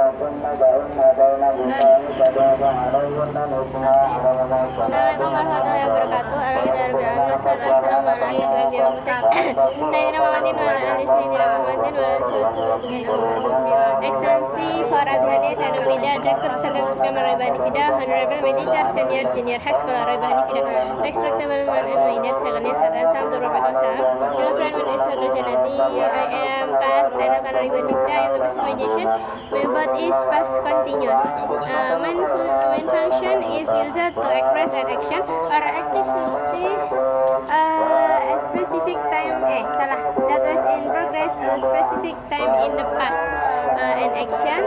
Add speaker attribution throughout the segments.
Speaker 1: Assalamualaikum warahmatullahi wabarakatuh. Excellency for Rabbani Fida, Director Center Skema Rabbani Fida, Honorable Manager Senior Junior High School Rabbani Fida, Respectable Man and Maiden, Secondly, Satan Sam, to Prophet Salam, Hello friend, my name is Fatul Janati, I am class 10 of Rabbani Fida, I am the presentation. My word is past continuous. Main function is used to express an action or activity a specific time. That was in progress a specific time in the past. An action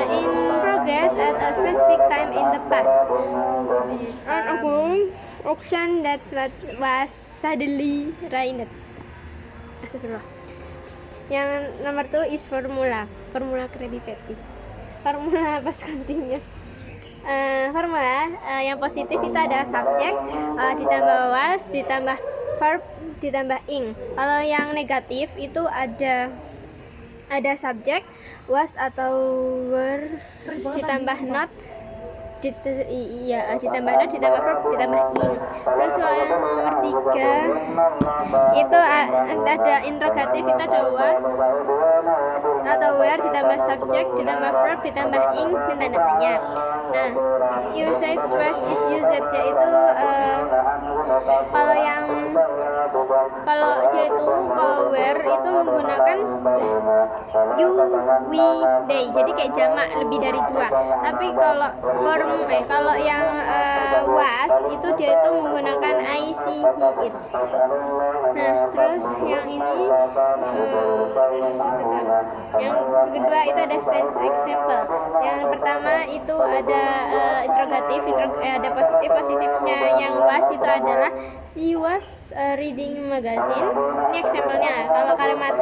Speaker 1: in progress at a specific time in the past. An action that was suddenly rained. Astagfirullah. Yang nomor 2 is formula Krabby Patty. Formula past continuous. Formula yang positif itu ada subjek ditambah was ditambah verb ditambah ing. Kalau yang negatif itu ada subjek was atau were ditambah not ditambah not ditambah verb ditambah ing. Terus kalau yang nomor 3 itu ada interrogatif, itu ada was atau where ditambah subjek ditambah verb ditambah ing dan tanda tanya. Nah, usage was is used yaitu kalau where itu menggunakan you, we, they, jadi kayak jamak lebih dari 2. Tapi kalau yang was itu dia itu menggunakan I, she, he, it. Nah, terus yang ini yang kedua itu ada tense example. Yang pertama itu ada interrogatif, ada positifnya. Yang was itu adalah she was reading magazine. Ini example-nya. Kalau kalimat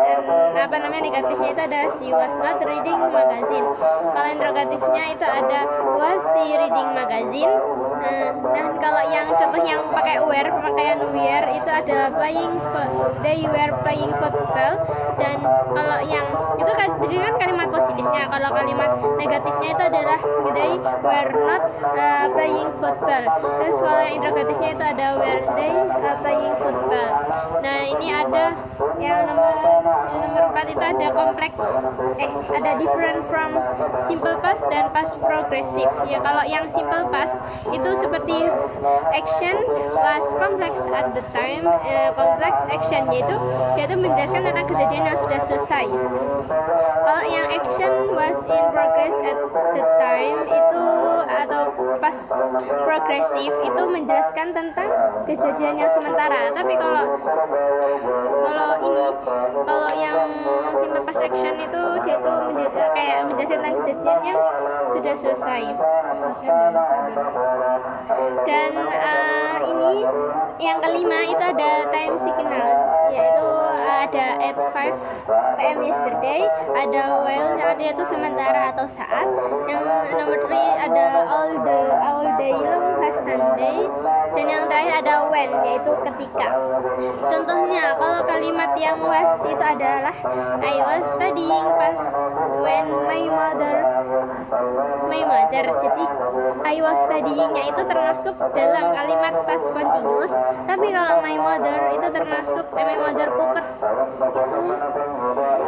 Speaker 1: negatifnya itu ada she was not reading magazine. Kalau interrogatifnya itu ada was she reading magazine. Dan kalau yang contoh yang pakai were, pemakaian were itu ada they were playing football. Dan kalau yang itu kan jadi kan kalimat positifnya. Kalau kalimat negatifnya itu adalah they were not playing football. Terus kalau yang interrogatifnya itu ada were they playing football. Nah, ini ada yang nomor 4 itu ada kompleks ada different from simple past dan past progressive. Ya, kalau yang simple past itu seperti action was complex at the time. Complex action yaitu menjelaskan tentang kejadian yang sudah selesai. Kalau yang action was in progress at the time itu atau past progressive itu menjelaskan tentang kejadian yang sementara. Tapi kalau yang simple past action itu dia itu menjelaskan tentang kejadian yang sudah selesai. Dan ini yang kelima itu ada time signals, yaitu ada at 5 PM yesterday, ada while dia itu sementara atau saat. Yang nomor 3 ada all day long past Sunday. Dan yang terakhir ada when, yaitu ketika. Contohnya kalau kalimat yang was itu adalah I was studying past when my mother. Jadi I was studying-nya itu termasuk dalam kalimat past continuous. Tapi kalau my mother itu termasuk my mother cooked,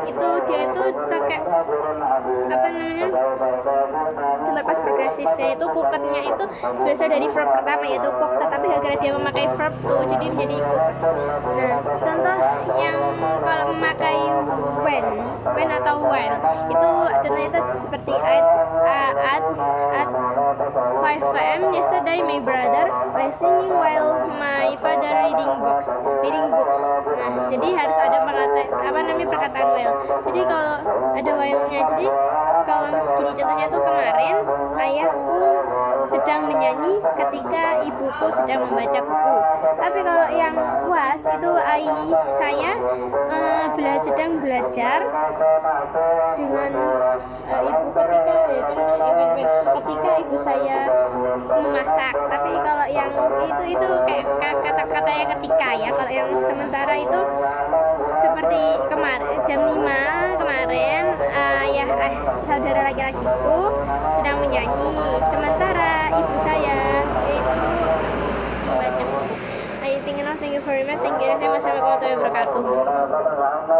Speaker 1: itu dia itu pakai past progresif. Yaitu cooked-nya itu berasal dari verb pertama yaitu cooked, tetapi gara-gara dia memakai verb tuh jadi menjadi cooked. Nah, contoh yang kalau memakai when atau while itu contohnya itu seperti at 5 PM yesterday my brother was singing while my father reading books. Nah, jadi harus ada perkataan while. Jadi kalau ada while-nya, jadi kalau segini contohnya tuh kemarin ayahku sedang menyanyi ketika ibuku sedang membaca buku. Tapi kalau yang was itu saya sedang belajar dengan ibu ketika ibu saya memasak. Tapi kalau yang itu kayak kata-kata yang ketika ya. Kalau yang sementara itu seperti kemarin jam 5 kemarin ayah saudara laki-lakiku sedang menyanyi, sementara ibu saya itu membaca. I think enough. Thank you very much. Thank you. Assalamualaikum warahmatullahi wabarakatuh.